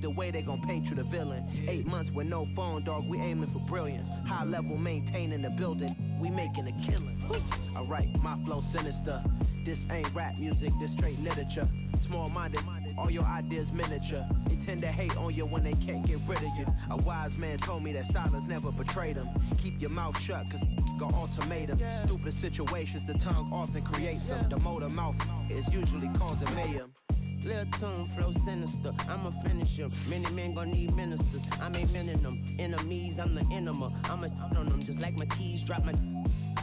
Either way, they gon' paint you the villain. 8 months with no phone, dog, we aiming for brilliance. High level, maintaining the building, we making a killing. Alright, my flow sinister. This ain't rap music, this straight literature. Small-minded, all your ideas miniature. They tend to hate on you when they can't get rid of you. A wise man told me that silence never betrayed him. Keep your mouth shut, cause got ultimatums. Stupid situations, the tongue often creates them. The motor mouth is usually causing mayhem. Lil' tune, flow sinister, I'ma finish him. Many men gon' need ministers, I ain't mending them. Enemies, I'm the enema, I'ma on them. Just like my keys, drop my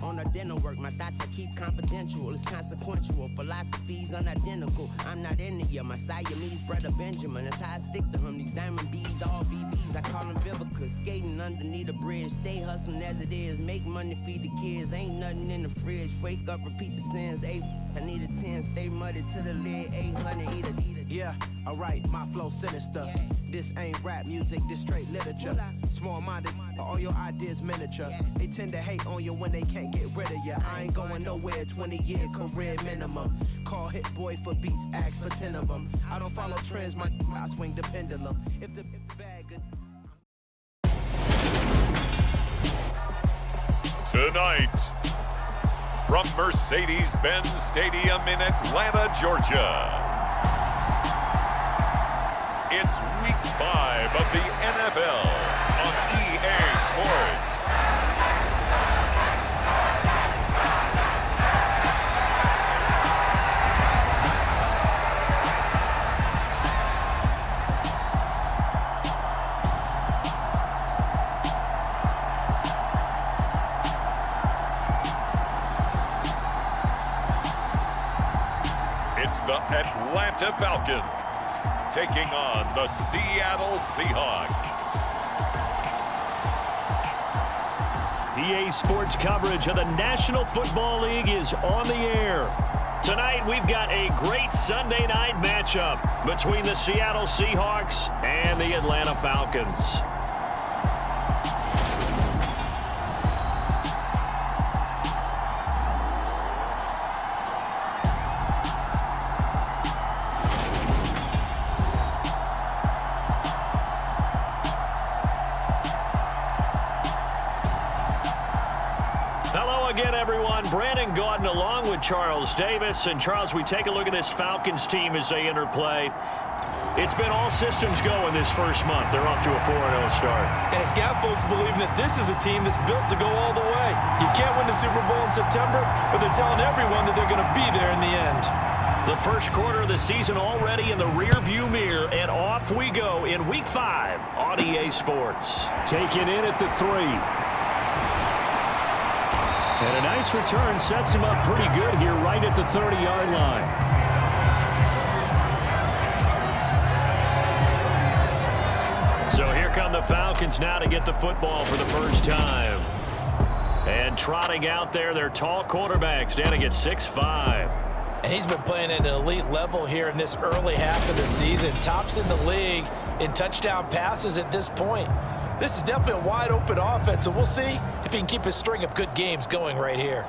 on the dinner work. My thoughts I keep confidential, it's consequential. Philosophies unidentical, I'm not in it yet. My Siamese brother Benjamin, that's how I stick to him. These diamond bees, all BBs, I call them Vivica. Skating underneath the bridge, stay hustling as it is. Make money, feed the kids, ain't nothing in the fridge. Wake up, repeat the sins, I need a 10, stay muddy to the lid, 800, eat a. Yeah, alright, my flow sinister. This ain't rap music, this straight literature. Small-minded, all your ideas miniature. They tend to hate on you when they can't get rid of you. I ain't going nowhere, 20-year career minimum. Call Hit Boy for beats, ask for 10 of them. I don't follow trends, I swing the pendulum. If the bag good. Tonight, from Mercedes-Benz Stadium in Atlanta, Georgia, it's Week 5 of the NFL on EA Sports. It's the Atlanta Falcons taking on the Seattle Seahawks. EA Sports coverage of the National Football League is on the air. Tonight, we've got a great Sunday night matchup between the Seattle Seahawks and the Atlanta Falcons. Again, everyone, Brandon Gaudin along with Charles Davis. And Charles, we take a look at this Falcons team as they enter play. It's been all systems go in this first month. They're off to a 4-0 start. And it's got folks believing that this is a team that's built to go all the way. You can't win the Super Bowl in September, but they're telling everyone that they're going to be there in the end. The first quarter of the season already in the rear-view mirror, and off we go in Week 5 on EA Sports. Taken in at the 3. And a nice return sets him up pretty good here right at the 30-yard line. So here come the Falcons now to get the football for the first time. And trotting out there, their tall quarterback standing at 6'5". And he's been playing at an elite level here in this early half of the season. Tops in the league in touchdown passes at this point. This is definitely a wide-open offense, and we'll see if he can keep his string of good games going right here.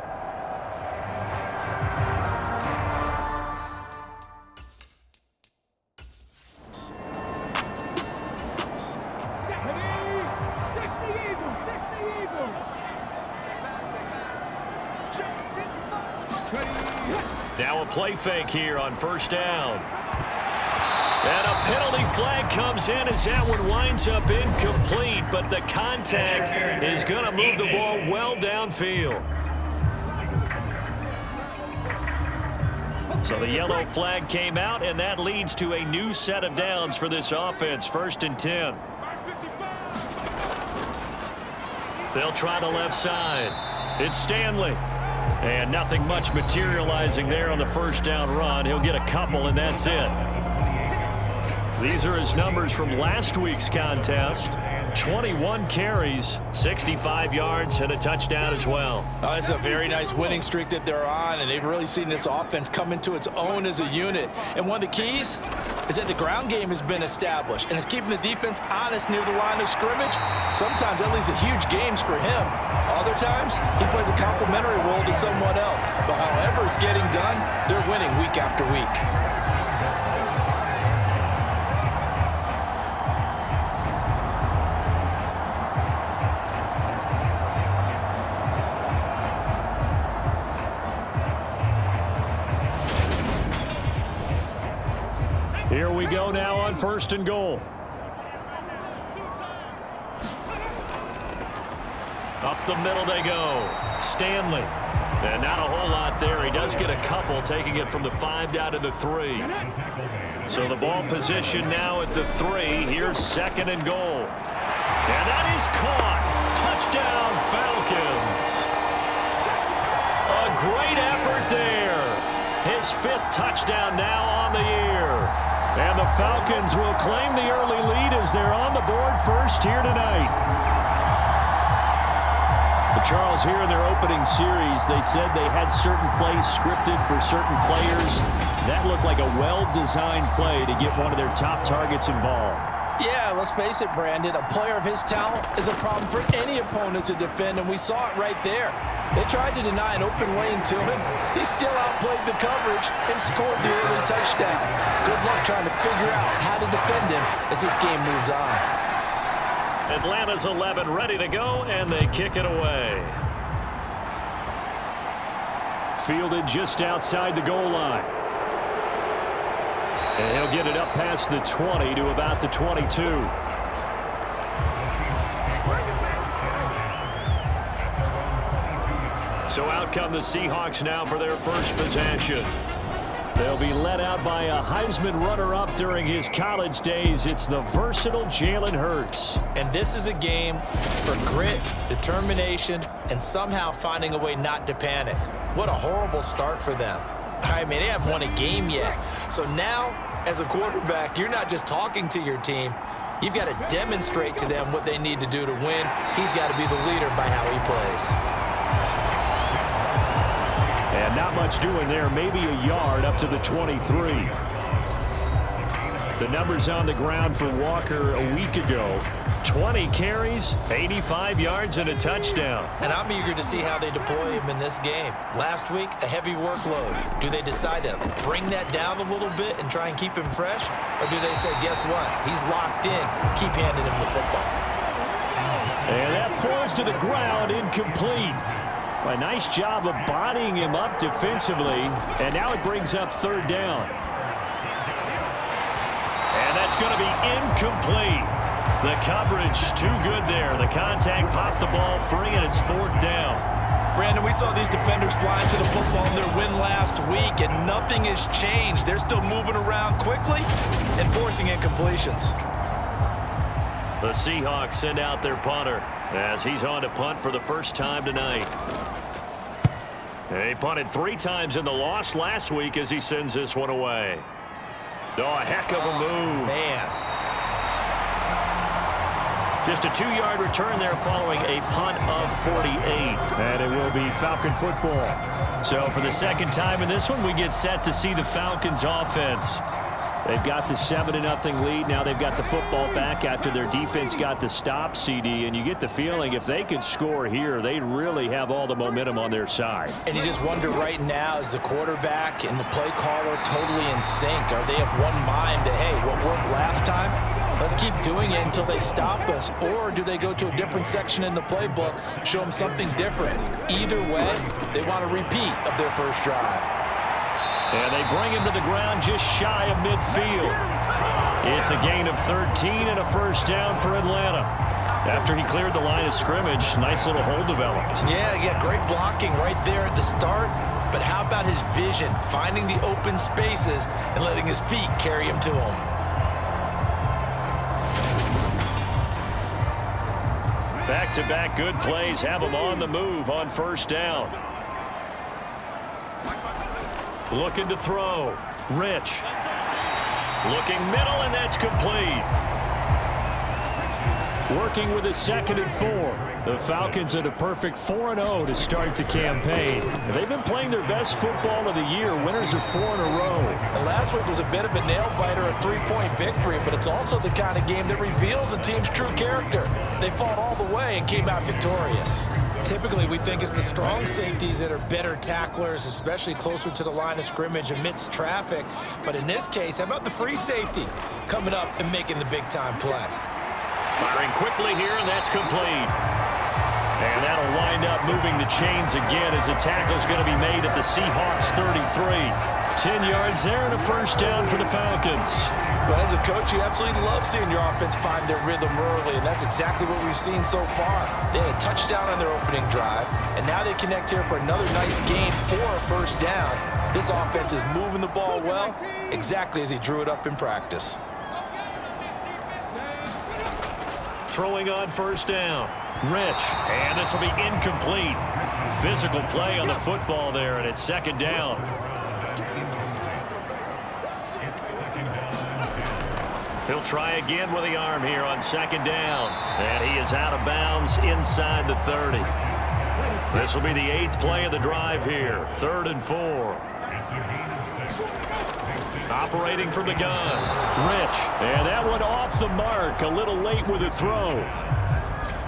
Now a play fake here on first down. And a penalty flag comes in as that one winds up incomplete, but the contact is going to move the ball well downfield. So the yellow flag came out, and that leads to a new set of downs for this offense, 1st and 10. They'll try the left side. It's Stanley. And nothing much materializing there on the first down run. He'll get a couple, and that's it. These are his numbers from last week's contest. 21 carries, 65 yards, and a touchdown as well. It's a very nice winning streak that they're on, and they've really seen this offense come into its own as a unit. And one of the keys is that the ground game has been established, and it's keeping the defense honest near the line of scrimmage. Sometimes that leads to huge games for him. Other times, he plays a complementary role to someone else. But however it's getting done, they're winning week after week. go now on 1st and goal. Up the middle they go. Stanley. And not a whole lot there. He does get a couple, taking it from the 5 down to the 3. So the ball position now at the 3. Here's 2nd and goal. And that is caught. Touchdown, Falcons. A great effort there. His 5th touchdown now on the year. And the Falcons will claim the early lead as they're on the board first here tonight. Charles, here in their opening series, they said they had certain plays scripted for certain players. That looked like a well-designed play to get one of their top targets involved. Yeah, let's face it, Brandon. A player of his talent is a problem for any opponent to defend, and we saw it right there. They tried to deny an open lane to him. He still outplayed the coverage and scored the early touchdown. Good luck trying to figure out how to defend him as this game moves on. Atlanta's 11 ready to go, and they kick it away. Fielded just outside the goal line. And he'll get it up past the 20 to about the 22. So out come the Seahawks now for their first possession. They'll be led out by a Heisman runner-up during his college days. It's the versatile Jalen Hurts. And this is a game for grit, determination, and somehow finding a way not to panic. What a horrible start for them. I mean, they haven't won a game yet. So now, as a quarterback, you're not just talking to your team. You've got to demonstrate to them what they need to do to win. He's got to be the leader by how he plays. And not much doing there, maybe a yard up to the 23. The numbers on the ground for Walker a week ago. 20 carries, 85 yards, and a touchdown. And I'm eager to see how they deploy him in this game. Last week, a heavy workload. Do they decide to bring that down a little bit and try and keep him fresh? Or do they say, guess what? He's locked in. Keep handing him the football. And that falls to the ground, incomplete. A nice job of bodying him up defensively. And now it brings up 3rd down. And that's going to be incomplete. The coverage too good there. The contact popped the ball free, and it's 4th down. Brandon, we saw these defenders flying to the football in their win last week, and nothing has changed. They're still moving around quickly and forcing incompletions. The Seahawks send out their punter as he's on to punt for the first time tonight. He punted 3 times in the loss last week as he sends this one away. Oh, a heck of a move. Man. Just a 2-yard return there following a punt of 48. And it will be Falcon football. So for the second time in this one, we get set to see the Falcons offense. They've got the 7-0 lead. Now they've got the football back after their defense got the stop, CD. And you get the feeling if they could score here, they'd really have all the momentum on their side. And you just wonder right now, is the quarterback and the play caller totally in sync? Are they of one mind that, hey, what worked last time? Let's keep doing it until they stop us. Or do they go to a different section in the playbook, show them something different? Either way, they want a repeat of their first drive. And they bring him to the ground just shy of midfield. It's a gain of 13 and a first down for Atlanta. After he cleared the line of scrimmage, nice little hole developed. Yeah, great blocking right there at the start. But how about his vision, finding the open spaces and letting his feet carry him to him? Back-to-back good plays have him on the move on first down. Looking to throw. Rich. Looking middle, and that's complete. Working with a 2nd and 4. The Falcons are the perfect 4-0 to start the campaign. They've been playing their best football of the year. Winners of 4 in a row. And last week was a bit of a nail-biter, a 3-point victory, but it's also the kind of game that reveals a team's true character. They fought all the way and came out victorious. Typically, we think it's the strong safeties that are better tacklers, especially closer to the line of scrimmage amidst traffic. But in this case, how about the free safety coming up and making the big-time play? Firing quickly here, and that's complete. And that'll wind up moving the chains again as the tackle's going to be made at the Seahawks 33. 10 yards there and a first down for the Falcons. Well, as a coach, you absolutely love seeing your offense find their rhythm early, and that's exactly what we've seen so far. They had a touchdown on their opening drive, and now they connect here for another nice gain for a first down. This offense is moving the ball well, exactly as he drew it up in practice. Throwing on first down. Rich, and this will be incomplete. Physical play on the football there, and it's second down. He'll try again with the arm here on second down. And he is out of bounds inside the 30. This will be the 8th play of the drive here. 3rd and 4. Operating from the gun. Rich, and that one off the mark. A little late with the throw.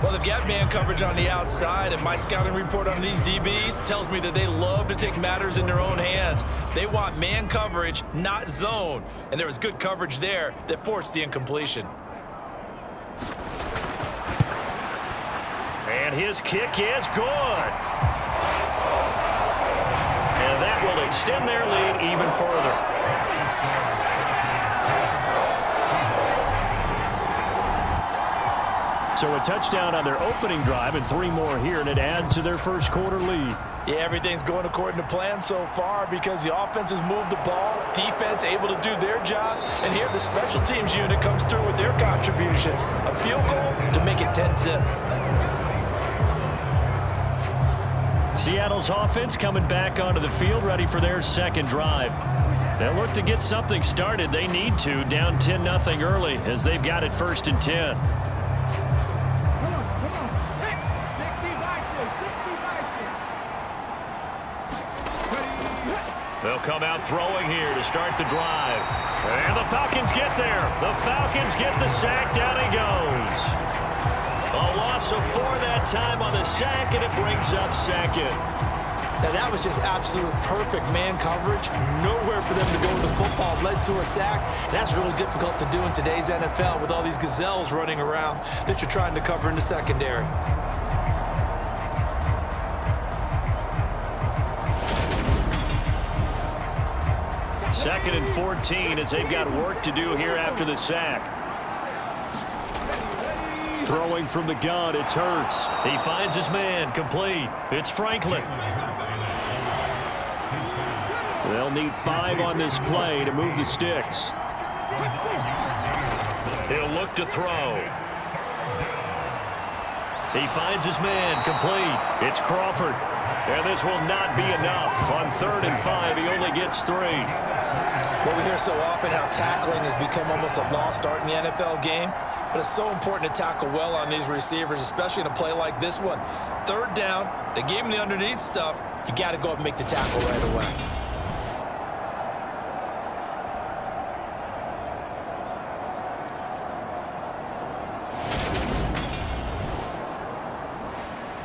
Well, they've got man coverage on the outside, and my scouting report on these DBs tells me that they love to take matters in their own hands. They want man coverage, not zone. And there was good coverage there that forced the incompletion. And his kick is good. And that will extend their lead even further. So a touchdown on their opening drive and 3 more here, and it adds to their first quarter lead. Yeah, everything's going according to plan so far because the offense has moved the ball, defense able to do their job, and here the special teams unit comes through with their contribution. A field goal to make it 10-zip. Seattle's offense coming back onto the field, ready for their second drive. They'll look to get something started. They need to, down 10-0 early as they've got it 1st and 10. They'll come out throwing here to start the drive. And the Falcons get there. The Falcons get the sack. Down he goes. A loss of 4 that time on the sack, and it brings up 2nd. Now, that was just absolute perfect man coverage. Nowhere for them to go with the football. Led to a sack. And that's really difficult to do in today's NFL with all these gazelles running around that you're trying to cover in the secondary. Second and 14 as they've got work to do here after the sack. Throwing from the gun, it's Hurts. He finds his man, complete. It's Franklin. They'll need 5 on this play to move the sticks. He'll look to throw. He finds his man, complete. It's Crawford. And this will not be enough. On 3rd and 5, he only gets 3. Well, we hear so often how tackling has become almost a lost art in the NFL game, but it's so important to tackle well on these receivers, especially in a play like this one. 3rd down, they gave him the underneath stuff. You got to go up and make the tackle right away.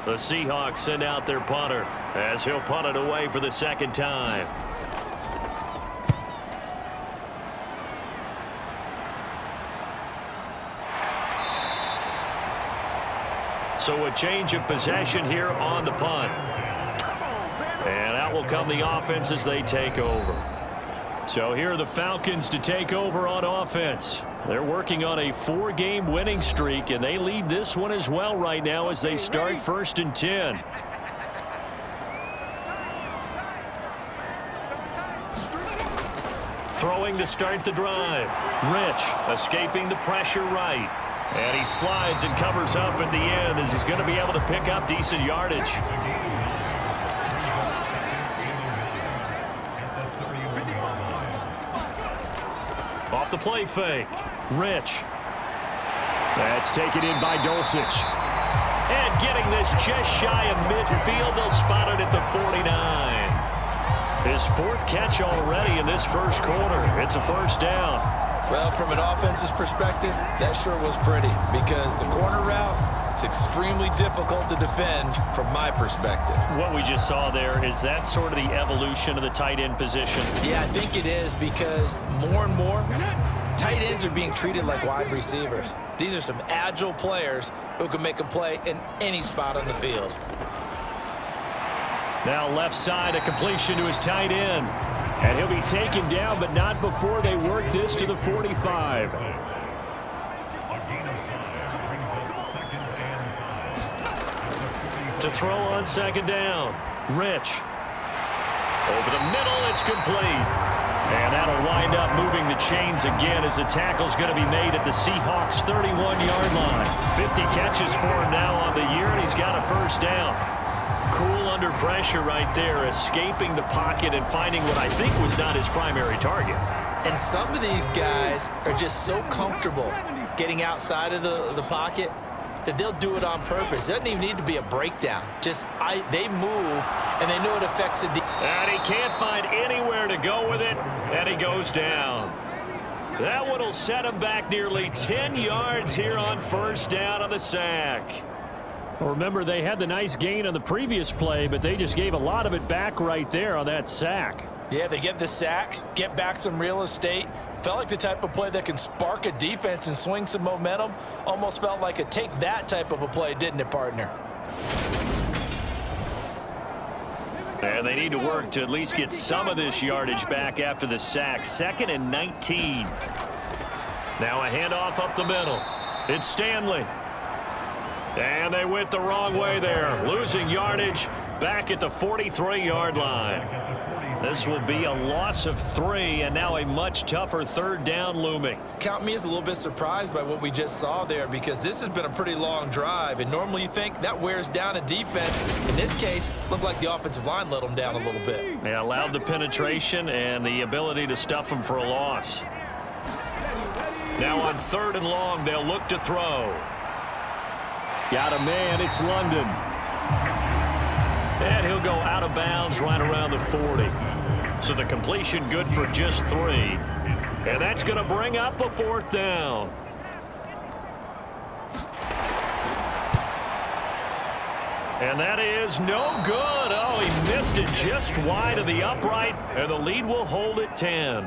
The Seahawks send out their punter as he'll punt it away for the 2nd time. So a change of possession here on the punt. And out will come the offense as they take over. So here are the Falcons to take over on offense. They're working on a 4-game winning streak, and they lead this one as well right now as they start 1st and 10. Throwing to start the drive. Rich escaping the pressure right. And he slides and covers up at the end as he's going to be able to pick up decent yardage. Off the play fake. Rich. That's taken in by Dulcich. And getting this just shy of midfield, they'll spot it at the 49. His 4th catch already in this first quarter. It's a 1st down. Well, from an offensive perspective, that sure was pretty because the corner route, it's extremely difficult to defend from my perspective. What we just saw there, is that sort of the evolution of the tight end position? Yeah, I think it is because more and more, tight ends are being treated like wide receivers. These are some agile players who can make a play in any spot on the field. Now left side, a completion to his tight end. And he'll be taken down, but not before they work this to the 45. To throw on second down. Rich. Over the middle, it's complete. And that'll wind up moving the chains again as the tackle's going to be made at the Seahawks' 31-yard line. 50 catches for him now on the year, and he's got a first down. Cool under pressure right there, escaping the pocket and finding what I think was not his primary target. And some of these guys are just so comfortable getting outside of the pocket that they'll do it on purpose. It doesn't even need to be a breakdown. Just they move, and they know it affects the defense. And he can't find anywhere to go with it, and he goes down. That one will set him back nearly 10 yards here on first down on the sack. Well, remember, they had the nice gain on the previous play, but they just gave a lot of it back right there on that sack. Yeah, they get the sack, get back some real estate. Felt like the type of play that can spark a defense and swing some momentum. Almost felt like a take that type of a play, didn't it, partner? And they need to work to at least get some of this yardage back after the sack. 2nd and 19. Now a handoff up the middle. It's Stanley. And they went the wrong way there. Losing yardage back at the 43-yard line. This will be a loss of 3, and now a much tougher third down looming. Count me as a little bit surprised by what we just saw there, because this has been a pretty long drive, and normally you think that wears down a defense. In this case, looked like the offensive line let them down a little bit. Yeah, allowed the penetration and the ability to stuff them for a loss. Now on 3rd and long, they'll look to throw. Got a man, it's London. And he'll go out of bounds right around the 40. So the completion good for just 3. And that's going to bring up a 4th down. And that is no good. Oh, he missed it just wide of the upright, and the lead will hold at 10.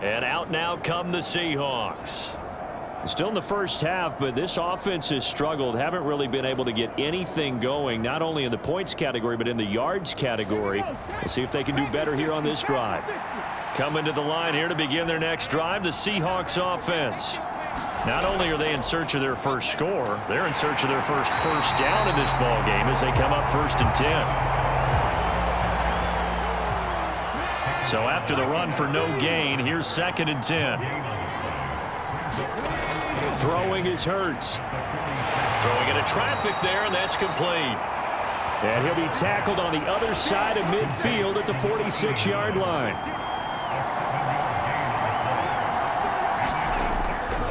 And out now come the Seahawks. Still in the first half, but this offense has struggled. Haven't really been able to get anything going, not only in the points category, but in the yards category. We'll see if they can do better here on this drive. Coming to the line here to begin their next drive, the Seahawks offense. Not only are they in search of their first score, they're in search of their first down in this ball game as they come up 1st and 10. So after the run for no gain, here's 2nd and 10. Throwing is Hurts. Throwing into traffic there, and that's complete. And he'll be tackled on the other side of midfield at the 46-yard line.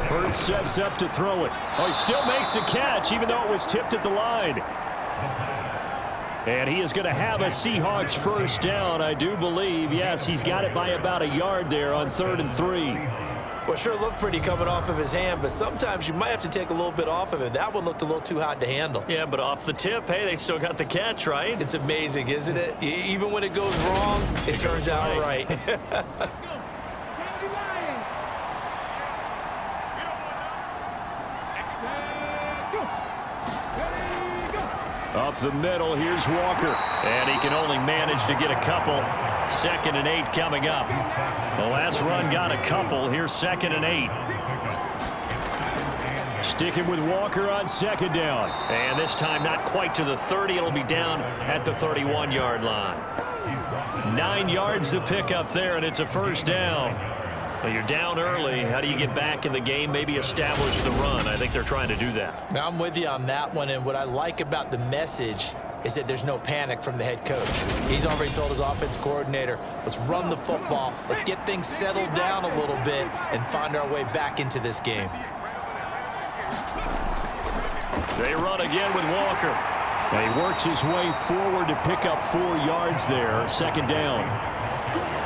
Hurts sets up to throw it. Oh, he still makes the catch, even though it was tipped at the line. And he is going to have a Seahawks first down, I do believe. Yes, he's got it by about a yard there on 3rd and 3. Well, sure looked pretty coming off of his hand, but sometimes you might have to take a little bit off of it. That one looked a little too hot to handle. Yeah, but off the tip, hey, they still got the catch, right? It's amazing, isn't it? Even when it goes wrong, it turns out right. Up the middle, here's Walker. And he can only manage to get a couple. 2nd and 8 coming up. The last run got a couple. Here's 2nd and 8. Sticking with Walker on 2nd down. And this time not quite to the 30. It'll be down at the 31-yard line. 9 yards to pick up there, and it's a first down. Well, you're down early. How do you get back in the game, maybe establish the run? I think they're trying to do that. Now, I'm with you on that one, and what I like about the message is that there's no panic from the head coach. He's already told his offense coordinator, let's run the football, let's get things settled down a little bit and find our way back into this game. They run again with Walker. And he works his way forward to pick up 4 yards there, 2nd down.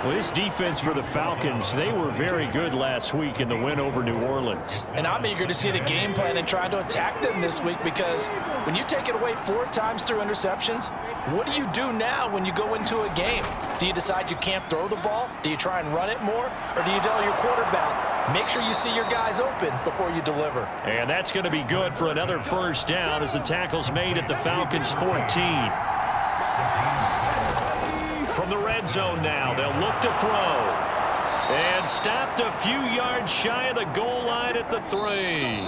Well, this defense for the Falcons, they were very good last week in the win over New Orleans. And I'm eager to see the game plan and try to attack them this week, because when you take it away 4 times through interceptions, what do you do now when you go into a game? Do you decide you can't throw the ball? Do you try and run it more? Or do you tell your quarterback, Make sure you see your guys open before you deliver. And that's going to be good for another first down as the tackle's made at the Falcons 14. From the red zone now, they'll look to throw. And stopped a few yards shy of the goal line at the 3.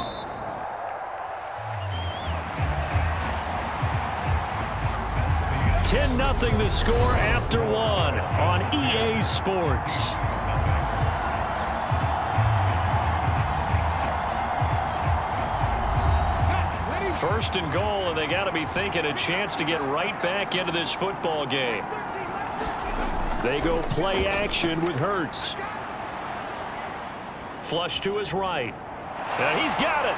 $10-0 the score after 1 on EA Sports. First and goal, and they got to be thinking a chance to get right back into this football game. They go play action with Hurts. Flush to his right. And he's got it.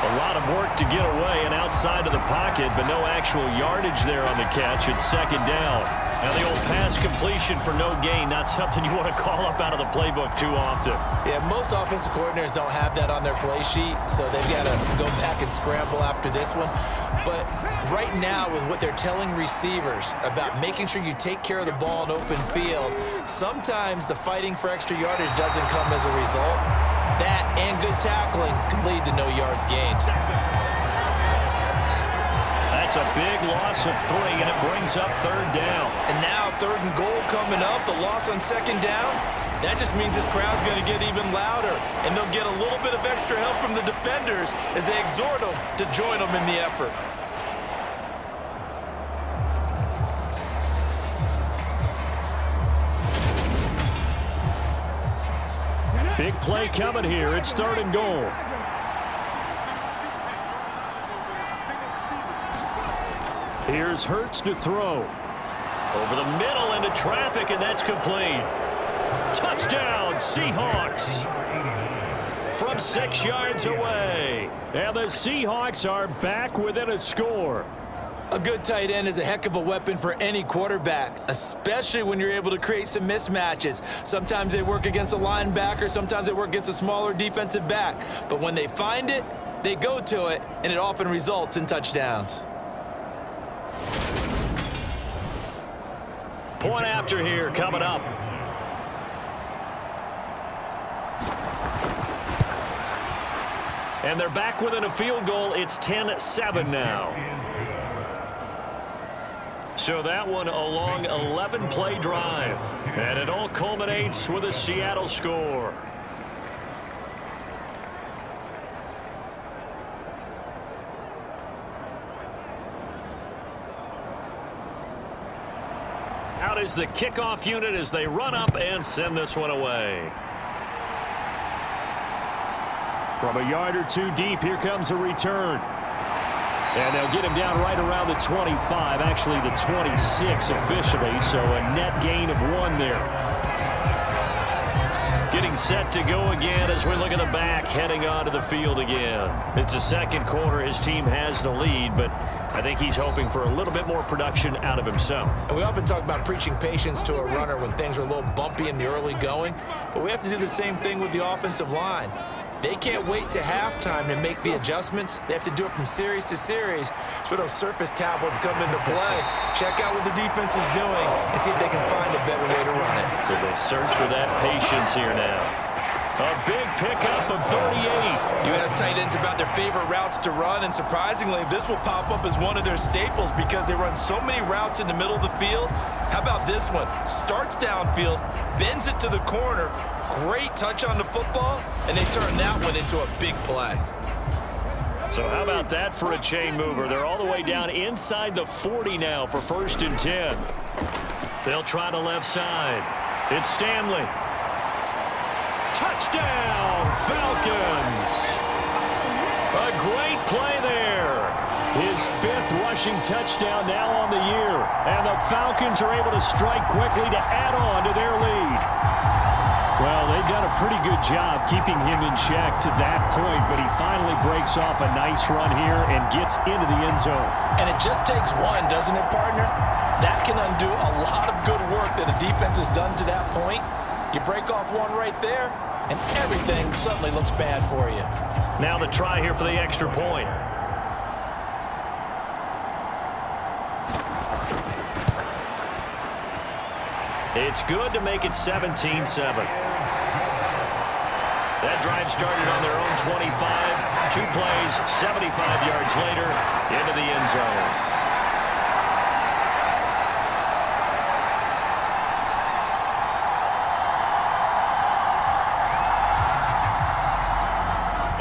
A lot of work to get away and outside of the pocket, but no actual yardage there on the catch. It's second down. Now the old pass completion for no gain, not something you want to call up out of the playbook too often. Yeah, most offensive coordinators don't have that on their play sheet, so they've got to go back and scramble after this one. But right now, with what they're telling receivers about making sure you take care of the ball in open field, sometimes the fighting for extra yardage doesn't come as a result. That and good tackling can lead to no yards gained. That's a big loss of 3, and it brings up third down. And now third and goal coming up, the loss on second down. That just means this crowd's going to get even louder, and they'll get a little bit of extra help from the defenders as they exhort them to join them in the effort. Big play coming here. It's third and goal. Here's Hurts to throw. Over the middle into traffic, and that's complete. Touchdown, Seahawks. From 6 yards away. And the Seahawks are back within a score. A good tight end is a heck of a weapon for any quarterback, especially when you're able to create some mismatches. Sometimes they work against a linebacker, sometimes they work against a smaller defensive back. But when they find it, they go to it, and it often results in touchdowns. Point after here coming up. And they're back within a field goal. It's 10-7 now. So that one a long 11-play drive. And it all culminates with a Seattle score. Out is the kickoff unit as they run up and send this one away. From a yard or two deep, here comes a return. And they'll get him down right around the 25, actually the 26 officially, so a net gain of 1 there. Getting set to go again as we look at the back, heading onto the field again. It's the second quarter. His team has the lead, but I think he's hoping for a little bit more production out of himself. And we often talk about preaching patience to a runner when things are a little bumpy in the early going, but we have to do the same thing with the offensive line. They can't wait to halftime to make the adjustments. They have to do it from series to series. That's where those surface tablets come into play. Check out what the defense is doing and see if they can find a better way to run it. So they search for that patience here now. A big pickup of 38. You ask tight ends about their favorite routes to run, and surprisingly, this will pop up as one of their staples because they run so many routes in the middle of the field. How about this one? Starts downfield, bends it to the corner, great touch on the football, and they turn that one into a big play. So how about that for a chain mover? They're all the way down inside the 40 now for 1st and 10. They'll try the left side. It's Stanley. Touchdown, Falcons! A great play there. His 5th rushing touchdown now on the year. And the Falcons are able to strike quickly to add on to their lead. Well, they've done a pretty good job keeping him in check to that point, but he finally breaks off a nice run here and gets into the end zone. And it just takes one, doesn't it, partner? That can undo a lot of good work that a defense has done to that point. You break off one right there, and everything suddenly looks bad for you. Now the try here for the extra point. It's good to make it 17-7. That drive started on their own 25. 2 plays, 75 yards later, into the end zone.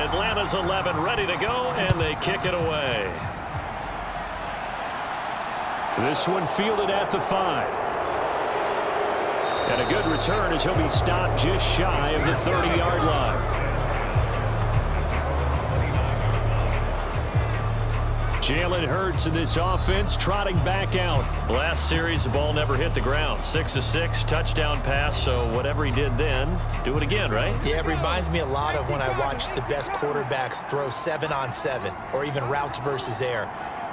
Atlanta's 11 ready to go, and they kick it away. This one fielded at the 5. And a good return as he'll be stopped just shy of the 30-yard line. Jalen Hurts in this offense trotting back out. Last series, the ball never hit the ground. 6 of 6, touchdown pass, so whatever he did then, do it again, right? Yeah, it reminds me a lot of when I watched the best quarterbacks throw 7-on-7 or even routes versus air.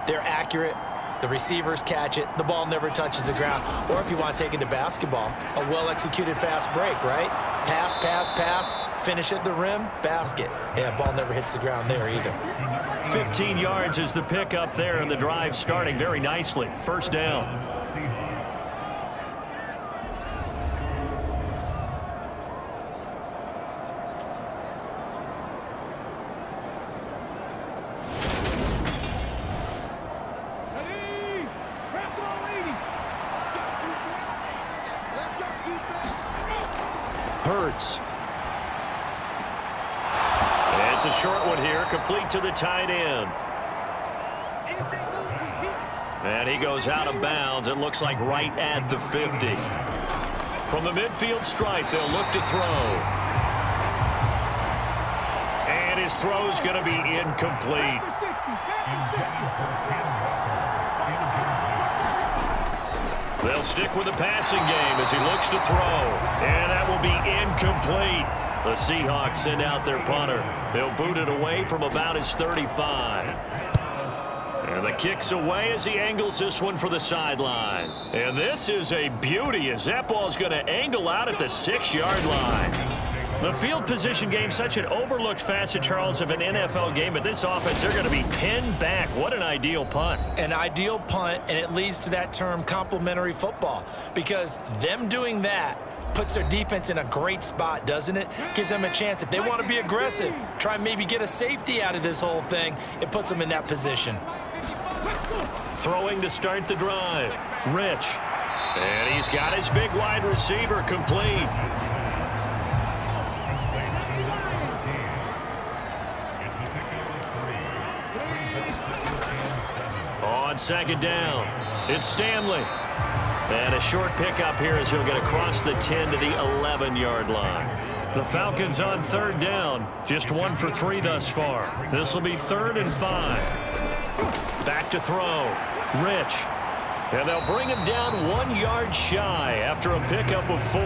They're accurate. The receivers catch it. The ball never touches the ground. Or if you want to take it to basketball, a well-executed fast break, right? Pass, pass, pass, finish at the rim, basket. Yeah, ball never hits the ground there either. 15 yards is the pickup there, and the drive starting very nicely. First down. Hurts. It's a short one here, complete to the tight end. And he goes out of bounds. It looks like right at the 50. From the midfield stripe, they'll look to throw. And his throw's going to be incomplete. They'll stick with the passing game as he looks to throw. And that will be incomplete. The Seahawks send out their punter. They'll boot it away from about his 35. And the kick's away as he angles this one for the sideline. And this is a beauty as that ball's going to angle out at the 6-yard line. The field position game, such an overlooked facet, Charles, of an NFL game, but this offense, they're going to be pinned back. What an ideal punt. An ideal punt, and it leads to that term complementary football, because them doing that puts their defense in a great spot, doesn't it? Gives them a chance. If they want to be aggressive, try and maybe get a safety out of this whole thing, it puts them in that position. Throwing to start the drive. Rich. And he's got his big wide receiver complete. On second down, it's Stanley. And a short pickup here as he'll get across the 10 to the 11-yard line. The Falcons on third down, just 1 for 3 thus far. This will be 3rd and 5. Back to throw. Rich. And they'll bring him down 1 yard shy after a pickup of 4.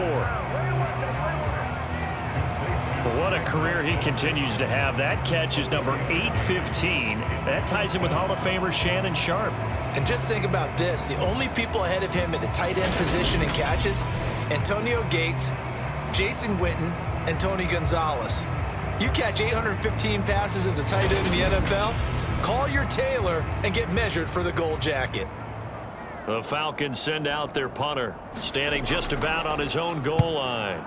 What a career he continues to have. That catch is number 815. That ties him with Hall of Famer Shannon Sharp. And just think about this. The only people ahead of him at the tight end position in catches, Antonio Gates, Jason Witten, and Tony Gonzalez. You catch 815 passes as a tight end in the NFL, call your tailor and get measured for the gold jacket. The Falcons send out their punter, standing just about on his own goal line.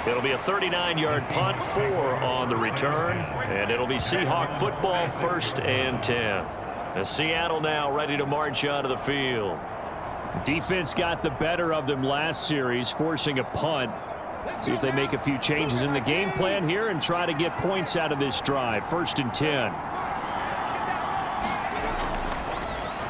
It'll be a 39-yard punt, 4 on the return, and it'll be Seahawk football 1st and 10. As Seattle now ready to march out of the field. Defense got the better of them last series, forcing a punt. See if they make a few changes in the game plan here and try to get points out of this drive. 1st and 10.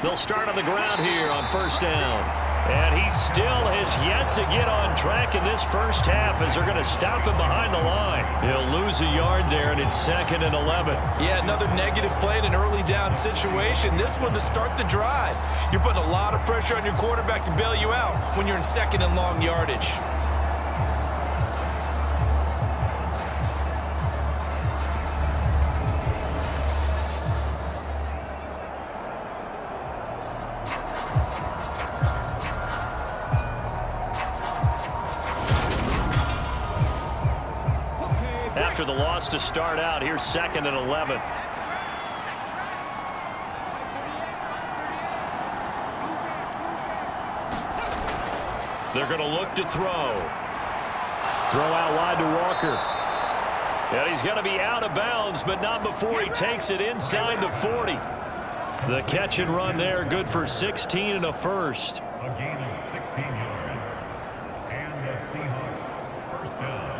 They'll start on the ground here on 1st down. And he still has yet to get on track in this first half as they're going to stop him behind the line. He'll lose a yard there, and it's 2nd and 11. Yeah, another negative play in an early down situation. This one to start the drive. You're putting a lot of pressure on your quarterback to bail you out when you're in 2nd and long yardage. After the loss to start out, here's 2nd and 11. They're going to look to throw. Throw out wide to Walker. And he's going to be out of bounds, but not before he takes it inside the 40. The catch and run there, good for 16 and a first. A gain of 16 yards. And the Seahawks first down.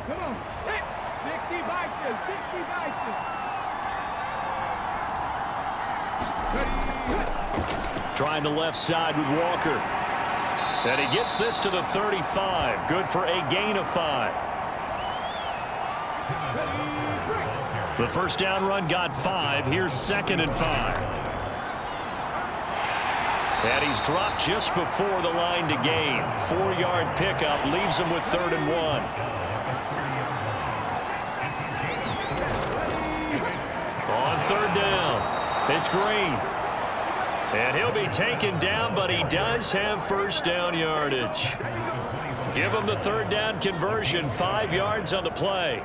Come on. 60 Vikings, 60 Vikings. Trying the left side with Walker. And he gets this to the 35. Good for a gain of 5. The first down run got 5. Here's 2nd and 5. And he's dropped just before the line to gain. 4-yard pickup leaves him with 3rd and 1. On 3rd down, it's Green. And he'll be taken down, but he does have first down yardage. Give him the 3rd down conversion, 5 yards on the play.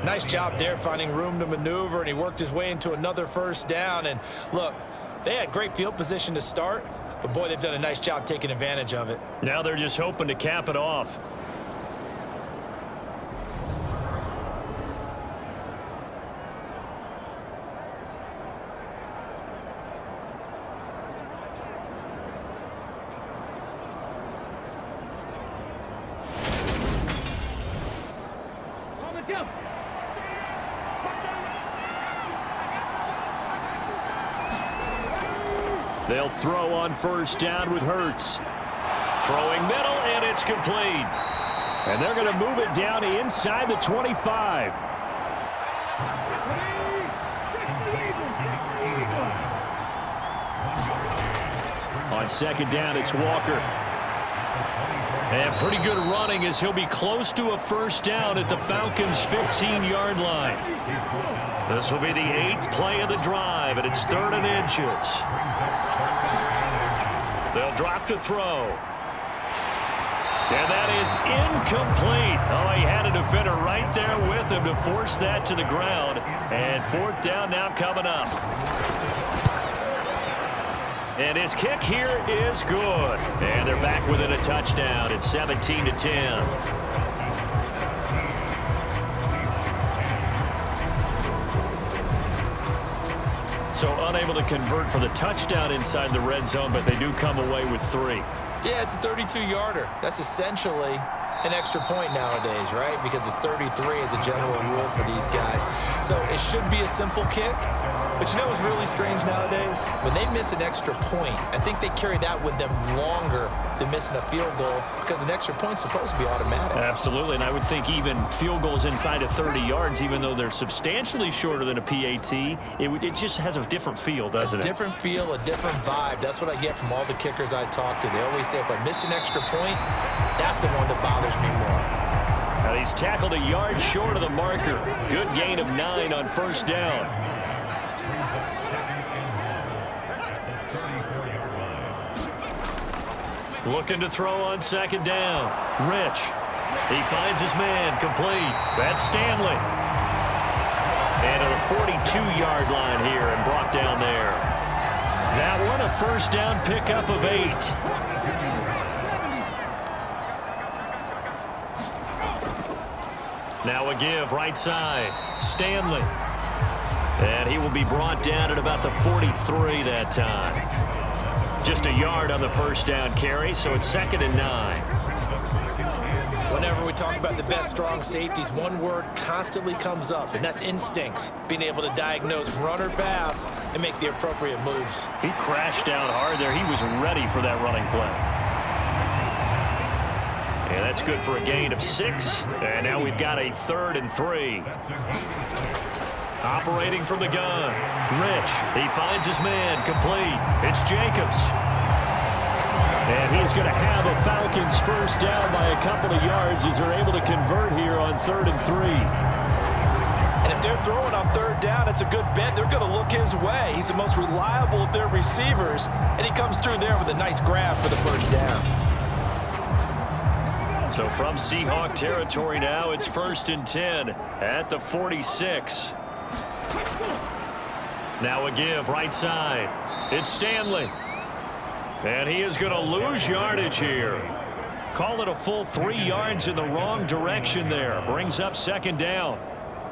Nice job there finding room to maneuver, and he worked his way into another first down. And look, they had great field position to start, but boy, they've done a nice job taking advantage of it. Now they're just hoping to cap it off. They'll throw on first down with Hurts. Throwing middle, and it's complete. And they're going to move it down inside the 25. On 2nd down, it's Walker. And pretty good running as he'll be close to a first down at the Falcons' 15-yard line. This will be the 8th play of the drive, and it's 3rd and inches. They'll drop to throw. And that is incomplete. Oh, he had a defender right there with him to force that to the ground. And 4th down now coming up. And his kick here is good. And they're back within a touchdown. It's 17-10. So unable to convert for the touchdown inside the red zone, but they do come away with 3. Yeah, it's a 32-yarder. That's essentially an extra point nowadays, right? Because it's 33 as a general rule for these guys. So it should be a simple kick. But you know what's really strange nowadays? When they miss an extra point, I think they carry that with them longer than missing a field goal because an extra point's supposed to be automatic. Absolutely, and I would think even field goals inside of 30 yards, even though they're substantially shorter than a PAT, it just has a different feel, doesn't it? A different feel, a different vibe. That's what I get from all the kickers I talk to. They always say if I miss an extra point, that's the one that bothers me more. Now he's tackled a yard short of the marker. Good gain of 9 on first down. Looking to throw on 2nd down. Rich. He finds his man. Complete. That's Stanley. And to the 42-yard line here and brought down there. That one a first down pickup of 8. Now a give right side. Stanley. And he will be brought down at about the 43 that time. Just a yard on the first down carry, so it's 2nd and 9. Whenever we talk about the best strong safeties, one word constantly comes up, and that's instincts. Being able to diagnose run or pass and make the appropriate moves. He crashed down hard there. He was ready for that running play. And that's good for a gain of 6. And now we've got a 3rd and 3. Operating from the gun. Rich. He finds his man. Complete. It's Jacobs. And he's going to have a Falcons first down by a couple of yards as they're able to convert here on 3rd and 3. And if they're to throw it on 3rd down, it's a good bet. They're going to look his way. He's the most reliable of their receivers, and he comes through there with a nice grab for the 1st down. So from Seahawk territory now, it's 1st and 10 at the 46. Now a give right side. It's Stanley. And he is going to lose yardage here. Call it a full 3 yards in the wrong direction there. Brings up 2nd down.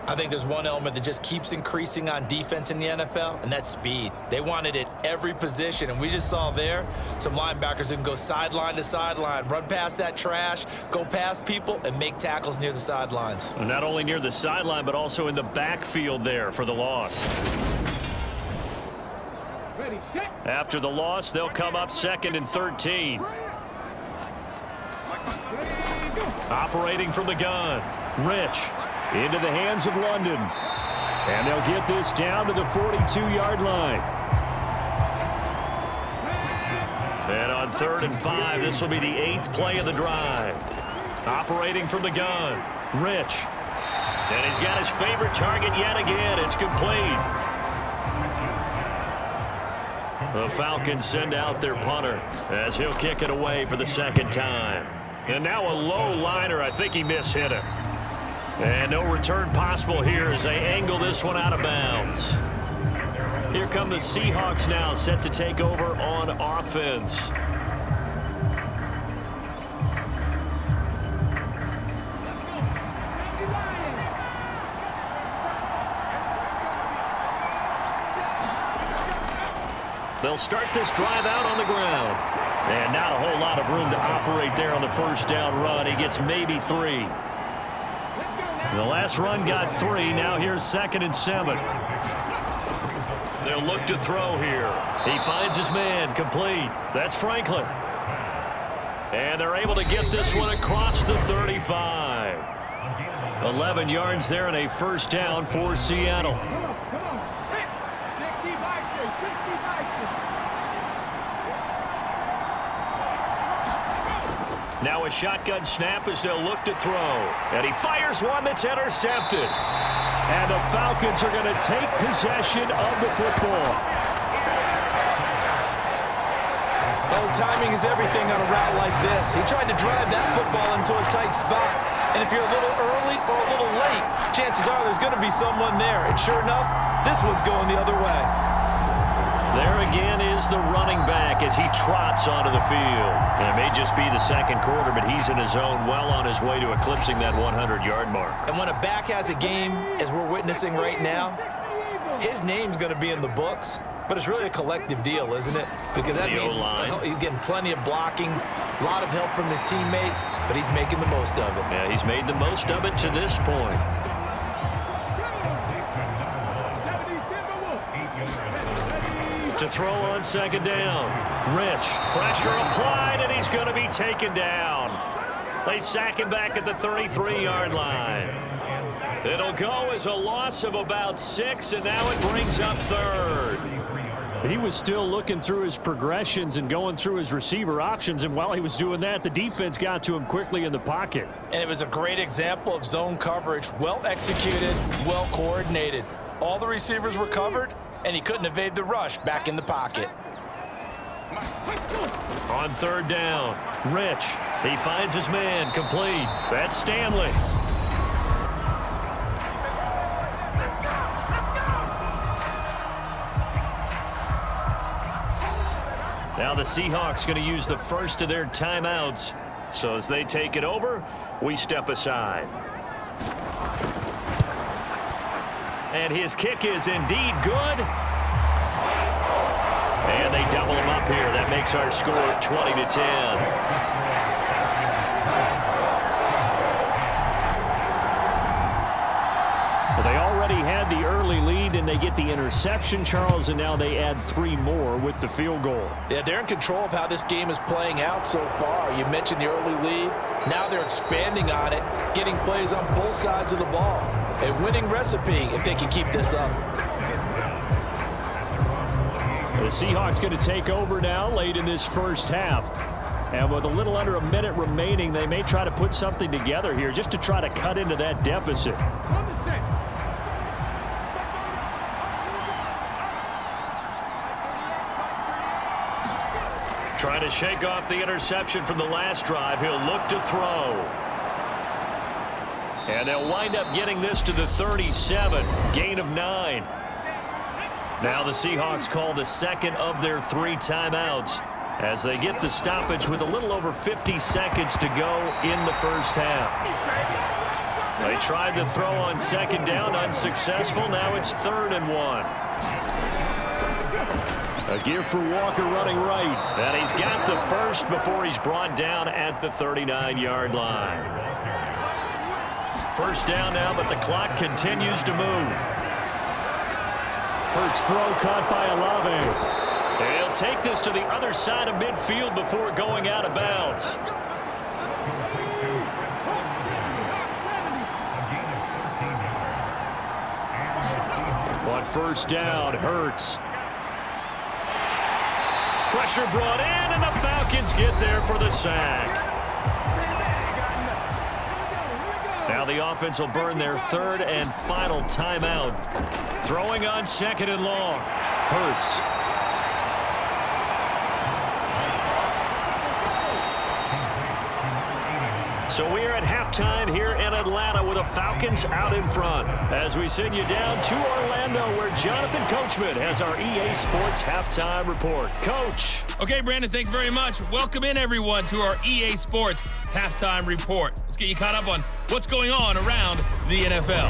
I think there's one element that just keeps increasing on defense in the NFL, and that's speed. They want it at every position, and we just saw there some linebackers who can go sideline to sideline, run past that trash, go past people, and make tackles near the sidelines. And not only near the sideline, but also in the backfield there for the loss. After the loss, they'll come up 2nd and 13. Operating from the gun, Rich into the hands of London. And they'll get this down to the 42-yard line. And on 3rd and 5, this will be the 8th play of the drive. Operating from the gun, Rich. And he's got his favorite target yet again. It's complete. The Falcons send out their punter as he'll kick it away for the 2nd time. And now a low liner. I think he mishit it. And no return possible here as they angle this one out of bounds. Here come the Seahawks now, set to take over on offense. They'll start this drive out on the ground. And not a whole lot of room to operate there on the 1st down run. He gets maybe 3. The last run got 3. Now here's 2nd and 7. They'll look to throw here. He finds his man, complete. That's Franklin. And they're able to get this one across the 35. 11 yards there and a 1st down for Seattle. Now a shotgun snap as they'll look to throw. And he fires one that's intercepted. And the Falcons are going to take possession of the football. Well, timing is everything on a route like this. He tried to drive that football into a tight spot. And if you're a little early or a little late, chances are there's going to be someone there. And sure enough, this one's going the other way. There again is the running back as he trots onto the field. And it may just be the 2nd quarter, but he's in his zone, well on his way to eclipsing that 100-yard mark. And when a back has a game, as we're witnessing right now, his name's going to be in the books. But it's really a collective deal, isn't it? Because that means he's getting plenty of blocking, a lot of help from his teammates, but he's making the most of it. Yeah, he's made the most of it to this point. To throw on 2nd down. Rich, pressure applied, and he's going to be taken down. They sack him back at the 33-yard line. It'll go as a loss of about 6, and now it brings up 3rd. He was still looking through his progressions and going through his receiver options, and while he was doing that, the defense got to him quickly in the pocket. And it was a great example of zone coverage, well executed, well coordinated. All the receivers were covered, and he couldn't evade the rush back in the pocket. On 3rd down, Rich. He finds his man, complete. That's Stanley. Now the Seahawks going to use the first of their timeouts. So as they take it over, we step aside. And his kick is indeed good. And they double him up here. That makes our score 20-10. Well, they already had the early lead, and they get the interception, Charles, and now they add 3 more with the field goal. Yeah, they're in control of how this game is playing out so far. You mentioned the early lead. Now they're expanding on it, getting plays on both sides of the ball. A winning recipe if they can keep this up. The Seahawks going to take over now late in this first half. And with a little under a minute remaining, they may try to put something together here just to try to cut into that deficit. Trying to shake off the interception from the last drive. He'll look to throw. And they'll wind up getting this to the 37. Gain of 9. Now the Seahawks call the second of their 3 timeouts as they get the stoppage with a little over 50 seconds to go in the first half. They tried to throw on second down, unsuccessful. Now it's 3rd and 1. A give for Walker running right. And he's got the first before he's brought down at the 39-yard line. First down now, but the clock continues to move. Hurts throw caught by Olave. He'll take this to the other side of midfield before going out of bounds. On first down, Hurts. Pressure brought in, and the Falcons get there for the sack. Now the offense will burn their 3rd and final timeout. Throwing on 2nd and long. Hurts. So we're at halftime here in Atlanta with the Falcons out in front. As we send you down to Orlando where Jonathan Coachman has our EA Sports Halftime Report. Coach. Okay, Brandon, thanks very much. Welcome in, everyone, to our EA Sports Halftime Report. Let's get you caught up on what's going on around the NFL.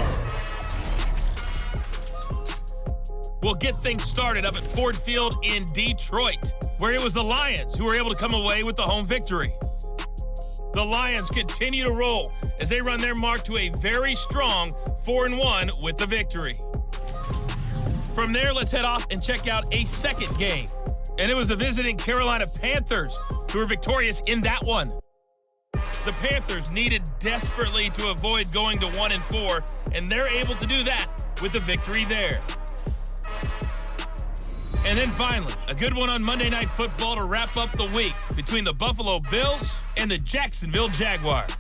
We'll get things started up at Ford Field in Detroit, where it was the Lions who were able to come away with the home victory. The Lions continue to roll as they run their mark to a very strong 4-1 with the victory. From there, let's head off and check out a second game. And it was the visiting Carolina Panthers who were victorious in that one. The Panthers needed desperately to avoid going to 1-4, and they're able to do that with a victory there. And then finally, a good one on Monday Night Football to wrap up the week between the Buffalo Bills and the Jacksonville Jaguars.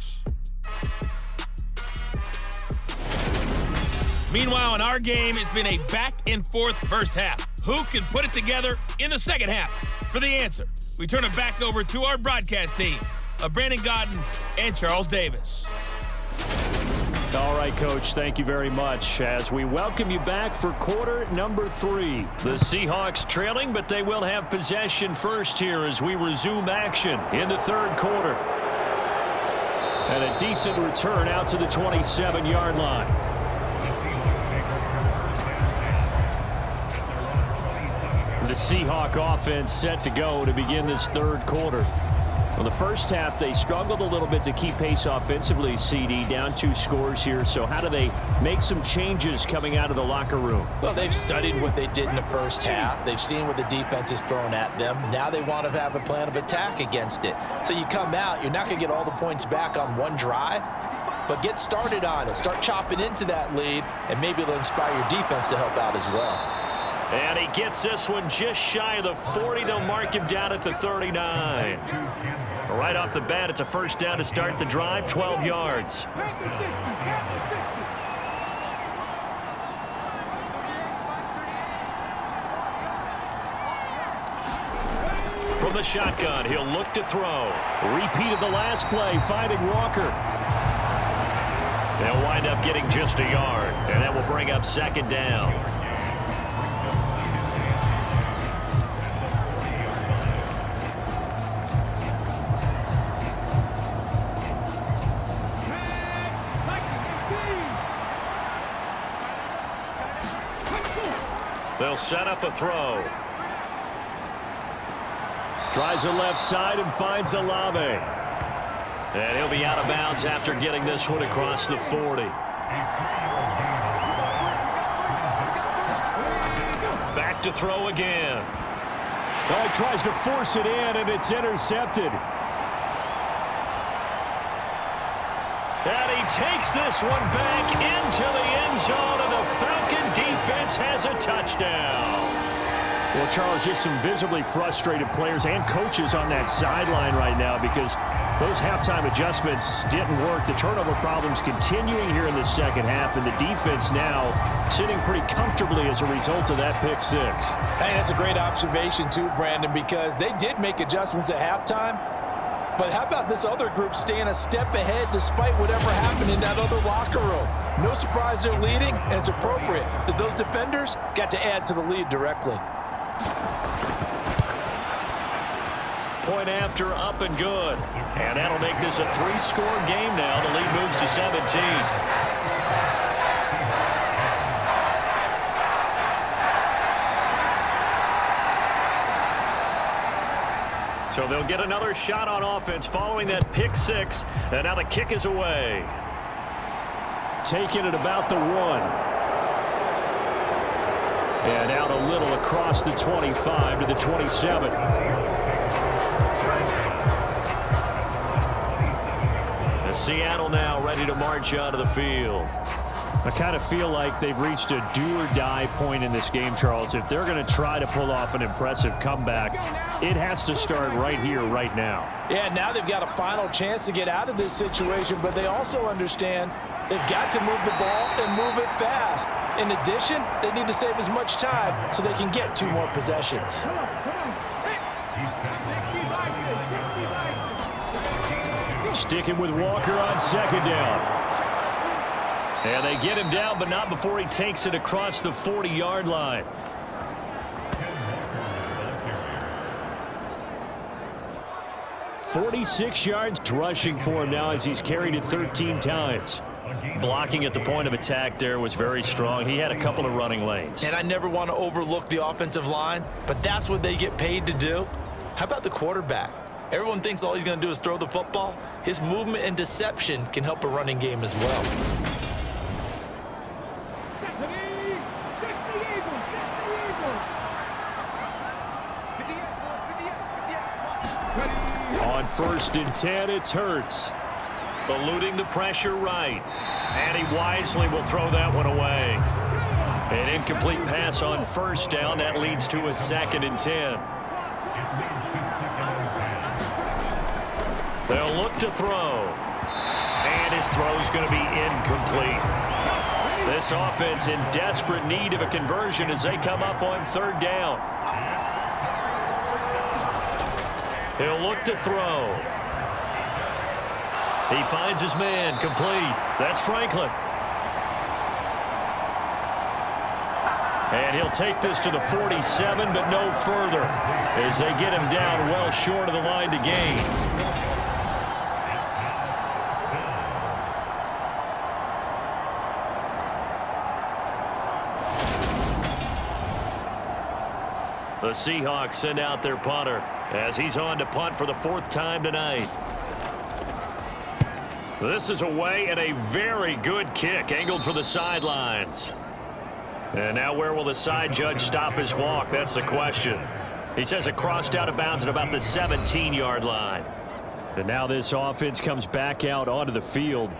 Meanwhile, in our game, it's been a back-and-forth first half. Who can put it together in the second half? For the answer, we turn it back over to our broadcast team of Brandon Godden and Charles Davis. All right, Coach, thank you very much as we welcome you back for quarter number 3. The Seahawks trailing, but they will have possession first here as we resume action in the 3rd quarter. And a decent return out to the 27-yard line. The Seahawk offense set to go to begin this 3rd quarter. Well, the first half, they struggled a little bit to keep pace offensively, CD, down 2 scores here. So how do they make some changes coming out of the locker room? Well, they've studied what they did in the first half. They've seen what the defense is throwing at them. Now they want to have a plan of attack against it. So you come out, you're not going to get all the points back on one drive, but get started on it. Start chopping into that lead, and maybe it'll inspire your defense to help out as well. And he gets this one just shy of the 40. They'll mark him down at the 39. Right off the bat, it's a first down to start the drive, 12 yards. From the shotgun, he'll look to throw. Repeat of the last play, finding Walker. They'll wind up getting just a yard, and that will bring up 2nd down. They'll set up a throw. Tries the left side and finds Olave. And he'll be out of bounds after getting this one across the 40. Back to throw again. Oh, he tries to force it in, and it's intercepted. And he takes this one back into the end zone, and the Falcon defense has a touchdown. Well, Charles, just some visibly frustrated players and coaches on that sideline right now because those halftime adjustments didn't work. The turnover problems continuing here in the second half, and the defense now sitting pretty comfortably as a result of that pick six. Hey, that's a great observation too, Brandon, because they did make adjustments at halftime. But how about this other group staying a step ahead despite whatever happened in that other locker room? No surprise they're leading, and it's appropriate that those defenders got to add to the lead directly. Point after, up and good. And that'll make this a 3-score game now. The lead moves to 17. So they'll get another shot on offense following that pick six. And now the kick is away. Taking it about the 1. And out a little across the 25 to the 27. Seattle now ready to march onto the field. I kind of feel like they've reached a do-or-die point in this game, Charles. If they're going to try to pull off an impressive comeback, it has to start right here, right now. Yeah, now they've got a final chance to get out of this situation, but they also understand they've got to move the ball and move it fast. In addition, they need to save as much time so they can get 2 more possessions. Sticking with Walker on second down. And they get him down, but not before he takes it across the 40-yard line. "46 yards rushing for him now as he's carried it 13 times. Blocking at the point of attack there was very strong. He had a couple of running lanes. And I never want to overlook the offensive line, but that's what they get paid to do. How about the quarterback? Everyone thinks all he's going to do is throw the football. His movement and deception can help a running game as well. On 1st and 10, it's Hurts. Eluding the pressure right. And he wisely will throw that one away. An incomplete pass on 1st down. That leads to a 2nd and 10. They'll look to throw. And his throw's going to be incomplete. This offense in desperate need of a conversion as they come up on 3rd down. He'll look to throw. He finds his man, complete. That's Franklin. And he'll take this to the 47, but no further as they get him down well short of the line to gain. The Seahawks send out their punter as he's on to punt for the 4th time tonight. This is away and a very good kick angled for the sidelines. And now where will the side judge stop his walk? That's the question. He says it crossed out of bounds at about the 17-yard line. And now this offense comes back out onto the field.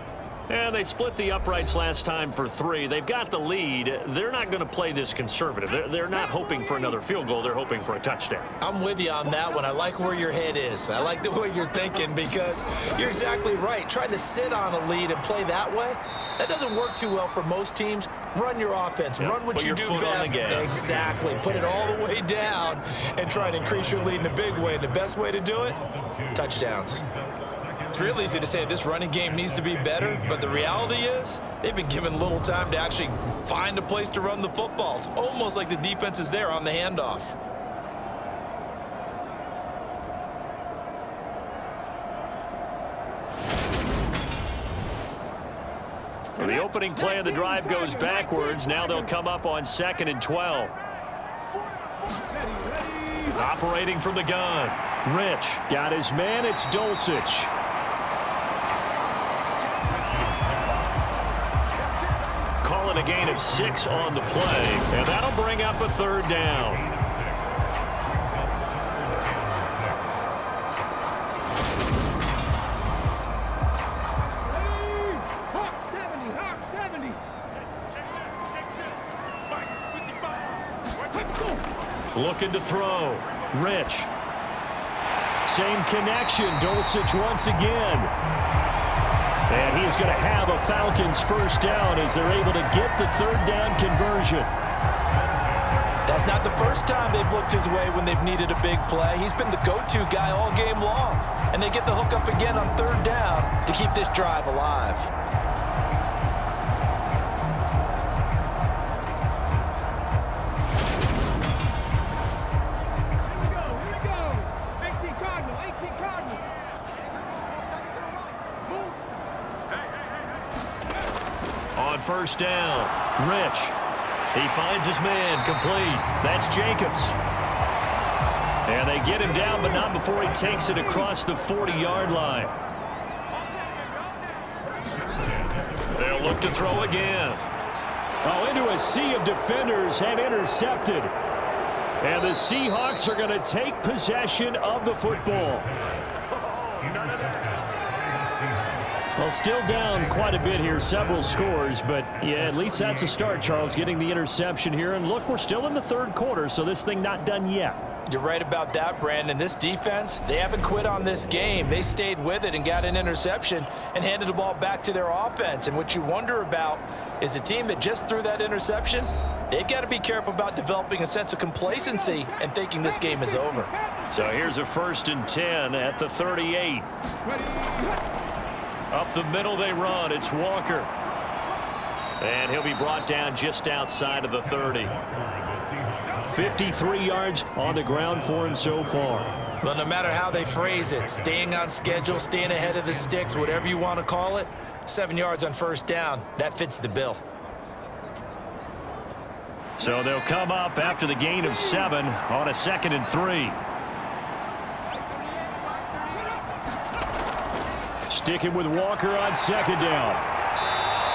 And they split the uprights last time for 3. They've got the lead. They're not going to play this conservative. They're not hoping for another field goal. They're hoping for a touchdown. I'm with you on that one. I like where your head is. I like the way you're thinking because you're exactly right. Trying to sit on a lead and play that way, that doesn't work too well for most teams. Run your offense. Yep. Run what you do best. Exactly. Put it all the way down and try to increase your lead in a big way. And the best way to do it, touchdowns. It's real easy to say this running game needs to be better, but the reality is they've been given little time to actually find a place to run the football. It's almost like the defense is there on the handoff. So the opening play of the drive goes backwards. Now they'll come up on 2nd and 12. Operating from the gun. Rich got his man. It's Dulcich. Calling a gain of 6 on the play, and that'll bring up a 3rd down. Looking to throw. Rich. Same connection. Dulcich once again. And he's going to have a Falcons first down as they're able to get the third down conversion. That's not the first time they've looked his way when they've needed a big play. He's been the go-to guy all game long. And they get the hook up again on third down to keep this drive alive. On first down, Rich. He finds his man, complete. That's Jacobs. And they get him down, but not before he takes it across the 40-yard line. They'll look to throw again. Oh, into a sea of defenders and intercepted. And the Seahawks are going to take possession of the football. Well, still down quite a bit here, several scores, but yeah, at least that's a start, Charles, getting the interception here. And look, we're still in the third quarter, so this thing not done yet. You're right about that, Brandon. This defense, they haven't quit on this game. They stayed with it and got an interception and handed the ball back to their offense. And what you wonder about is the team that just threw that interception, they've got to be careful about developing a sense of complacency and thinking this game is over. So here's a 1st and 10 at the 38. Up the middle they run. It's Walker. And he'll be brought down just outside of the 30. 53 yards on the ground for him so far. Well, no matter how they phrase it, staying on schedule, staying ahead of the sticks, whatever you want to call it, 7 yards on first down, that fits the bill. So they'll come up after the gain of 7 on a 2nd and 3. Sticking with Walker on 2nd down.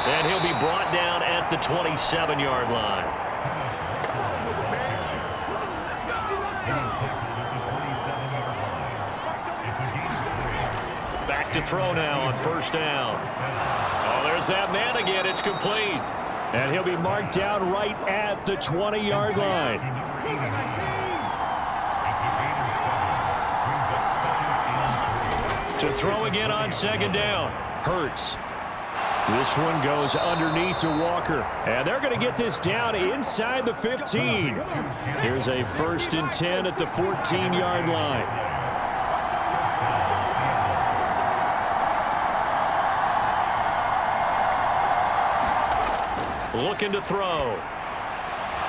And he'll be brought down at the 27-yard line. Back to throw now on first down. Oh, there's that man again. It's complete. And he'll be marked down right at the 20-yard line. To throw again on 2nd down. Hurts. This one goes underneath to Walker. And they're going to get this down inside the 15. Here's a 1st and 10 at the 14-yard line. Looking to throw.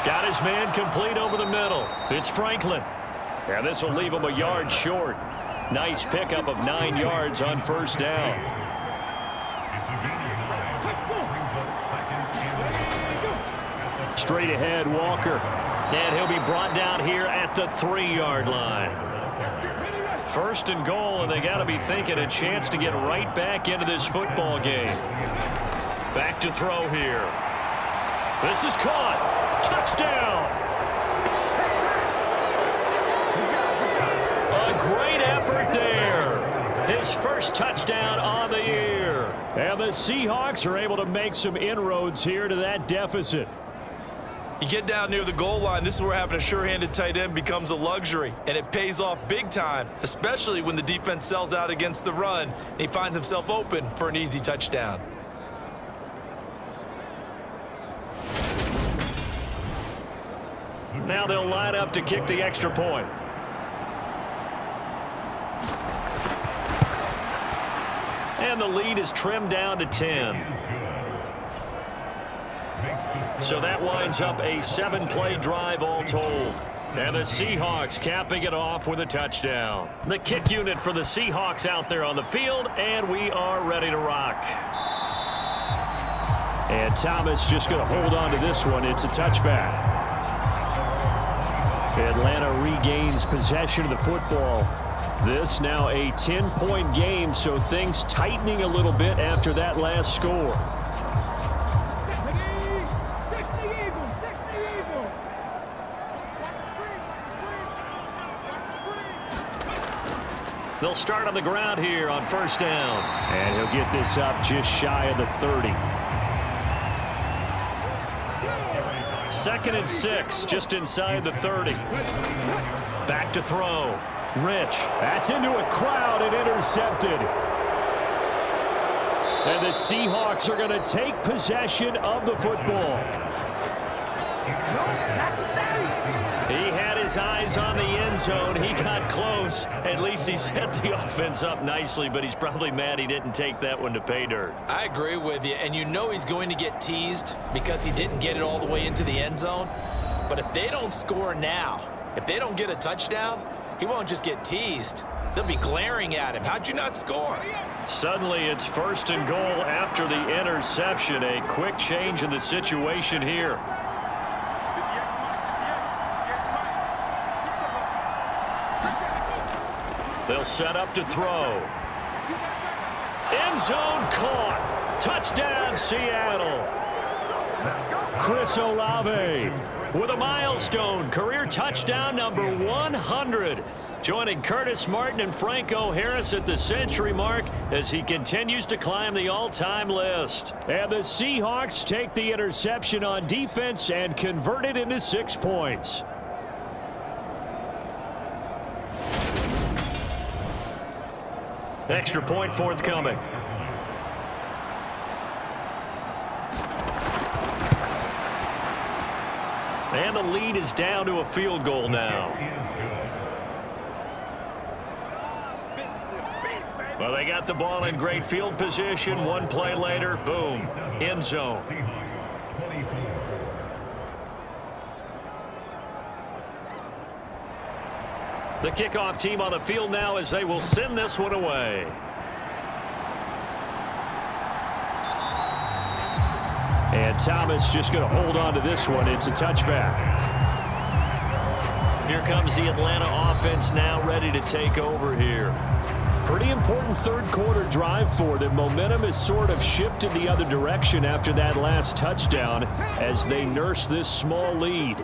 Got his man complete over the middle. It's Franklin. And this will leave him a yard short. Nice pickup of 9 yards on first down. Straight ahead, Walker. And he'll be brought down here at the 3-yard line. 1st and goal, and they got to be thinking a chance to get right back into this football game. Back to throw here. This is caught. Touchdown. A great effort there. His first touchdown on the year. And the Seahawks are able to make some inroads here to that deficit. You get down near the goal line, this is where having a sure-handed tight end becomes a luxury, and it pays off big time, especially when the defense sells out against the run, and he finds himself open for an easy touchdown. Now they'll line up to kick the extra point. And the lead is trimmed down to 10. So that winds up a 7-play drive all told. And the Seahawks capping it off with a touchdown. The kick unit for the Seahawks out there on the field, and we are ready to rock. And Thomas just going to hold on to this one. It's a touchback. Atlanta regains possession of the football. This now a 10-point game, so things tightening a little bit after that last score. They'll start on the ground here on first down. And he'll get this up just shy of the 30. 2nd and 6, just inside the 30. Back to throw. Rich. That's into a crowd and intercepted. And the Seahawks are going to take possession of the football. He had his eyes on the end zone. He got close. At least he set the offense up nicely, but he's probably mad he didn't take that one to pay dirt. I agree with you, and you know he's going to get teased because he didn't get it all the way into the end zone. But if they don't score now, if they don't get a touchdown, he won't just get teased. They'll be glaring at him. How'd you not score? Suddenly it's 1st and goal after the interception. A quick change in the situation here. They'll set up to throw. End zone caught. Touchdown, Seattle. Chris Olave with a milestone. Career touchdown number 100. Joining Curtis Martin and Franco Harris at the century mark as he continues to climb the all-time list. And the Seahawks take the interception on defense and convert it into 6 points. Extra point forthcoming. And the lead is down to a field goal now. Well, they got the ball in great field position. One play later, boom, end zone. The kickoff team on the field now as they will send this one away. And Thomas just going to hold on to this one. It's a touchback. Here comes the Atlanta offense now ready to take over here. Pretty important third quarter drive for them. Momentum has sort of shifted the other direction after that last touchdown as they nurse this small lead.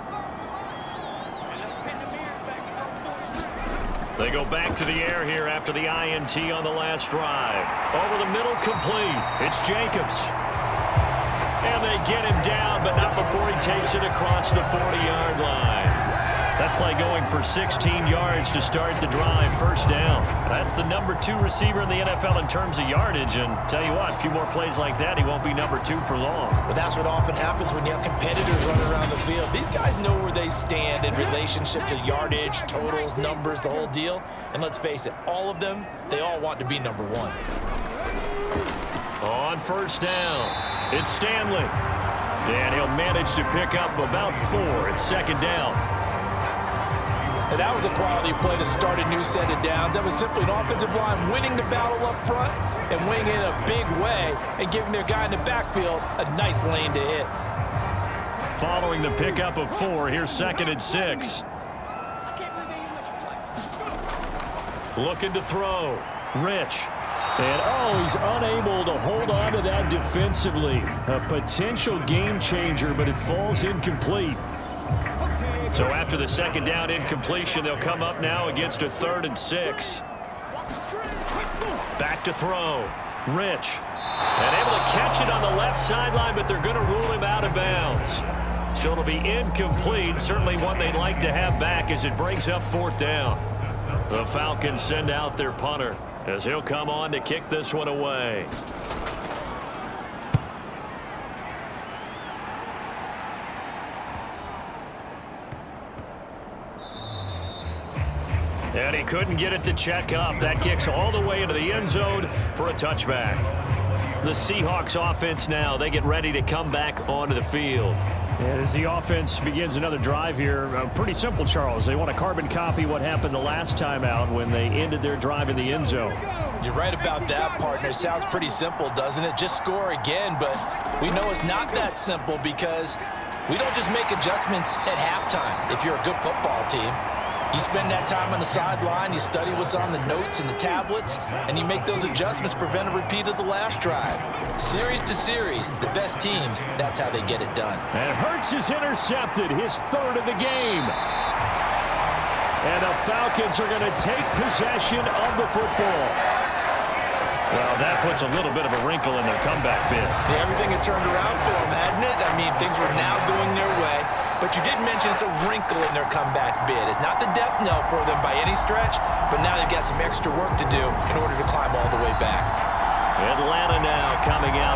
They go back to the air here after the INT on the last drive. Over the middle, complete. It's Jacobs. And they get him down, but not before he takes it across the 40-yard line. That play going for 16 yards to start the drive. First down. That's the number 2 receiver in the NFL in terms of yardage. And tell you what, a few more plays like that, he won't be number 2 for long. But that's what often happens when you have competitors running around the field. These guys know where they stand in relationship to yardage, totals, numbers, the whole deal. And let's face it, all of them, they all want to be number 1. On first down, it's Stanley. And he'll manage to pick up about 4. It's second down. And that was a quality play to start a new set of downs. That was simply an offensive line winning the battle up front and winning in a big way and giving their guy in the backfield a nice lane to hit. Following the pickup of 4, here's 2nd and 6. Looking to throw. Rich. And, he's unable to hold on to that defensively. A potential game changer, but it falls incomplete. So after the second down incompletion, they'll come up now against a 3rd and 6. Back to throw. Rich. And able to catch it on the left sideline, but they're going to rule him out of bounds. So it'll be incomplete. Certainly one they'd like to have back as it brings up 4th down. The Falcons send out their punter as he'll come on to kick this one away. And he couldn't get it to check up. That kicks all the way into the end zone for a touchback. The Seahawks offense now, they get ready to come back onto the field. And as the offense begins another drive here, pretty simple, Charles. They want to carbon copy what happened the last time out when they ended their drive in the end zone. You're right about that, partner. Sounds pretty simple, doesn't it? Just score again, but we know it's not that simple because we don't just make adjustments at halftime if you're a good football team. You spend that time on the sideline, you study what's on the notes and the tablets, and you make those adjustments, prevent a repeat of the last drive. Series to series, the best teams, that's how they get it done. And Hurts is intercepted, his 3rd of the game. And the Falcons are going to take possession of the football. Well, that puts a little bit of a wrinkle in their comeback bid. Yeah, everything had turned around for them, hadn't it? I mean, things were now going their way. but you did mention it's a wrinkle in their comeback bid. It's not the death knell for them by any stretch, but now they've got some extra work to do in order to climb all the way back. Atlanta now coming out.